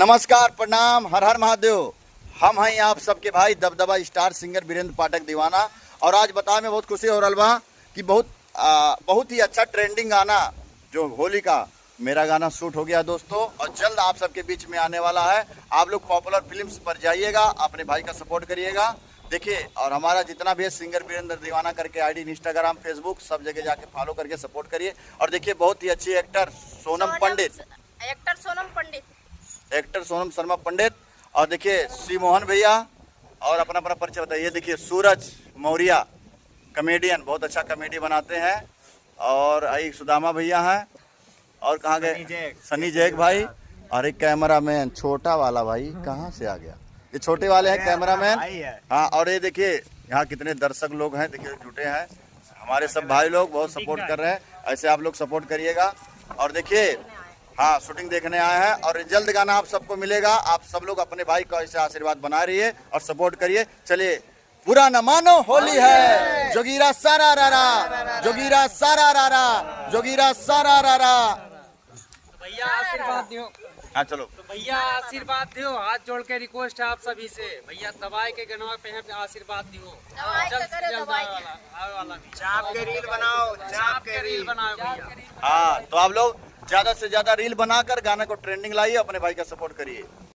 नमस्कार, प्रणाम, हर हर महादेव। हम हैं आप सबके भाई दबदबा स्टार सिंगर वीरेंद्र पाठक दीवाना। और आज बताने में बहुत खुशी हो रहा बा कि बहुत ही अच्छा ट्रेंडिंग गाना जो होली का मेरा गाना शूट हो गया दोस्तों, और जल्द आप सबके बीच में आने वाला है। आप लोग पॉपुलर फिल्म्स पर जाइएगा, अपने भाई का सपोर्ट करिएगा। देखिए, और हमारा जितना भी है सिंगर वीरेंद्र दीवाना करके आईडी इंस्टाग्राम फेसबुक सब जगह जाके फॉलो करके सपोर्ट करिए। और देखिए, बहुत ही अच्छी एक्टर सोनम शर्मा पंडित, और देखिए सी मोहन भैया, और अपना अपना परिचय बताइए। देखिए सूरज मौर्य कॉमेडियन, बहुत अच्छा कॉमेडी बनाते हैं। और एक सुदामा भैया हैं, और कहाँ गए सनी जैक भाई, और एक कैमरामैन छोटा वाला भाई कहाँ से आ गया, ये छोटे वाले हैं कैमरामैन। हाँ, और ये देखिए यहाँ कितने दर्शक लोग हैं, देखिए जुटे हैं हमारे सब भाई लोग, बहुत सपोर्ट कर रहे हैं। ऐसे आप लोग सपोर्ट करिएगा। और देखिए, हाँ, शूटिंग देखने आए हैं और जल्द गाना आप सबको मिलेगा। आप सब लोग अपने भाई को ऐसे आशीर्वाद बना रहिए और सपोर्ट करिए। चलिए, बुरा न मानो, होली है, जोगीरा सारा रारा, जोगीरा सारा रारा, जोगीरा सारा रारा। भैया आशीर्वाद दियो। हाँ चलो, तो भैया आशीर्वाद दियो, हाथ जोड़ के रिक्वेस्ट है आप सभी से। भैया दवाई के गनवा पे हैं, आशीर्वाद दियो। चाप के रील बनाओ, चाप के रील बनाओ भैया। हाँ, तो आप लोग ज्यादा से ज्यादा रील बनाकर गाना को ट्रेंडिंग लाइए, अपने भाई का सपोर्ट करिए।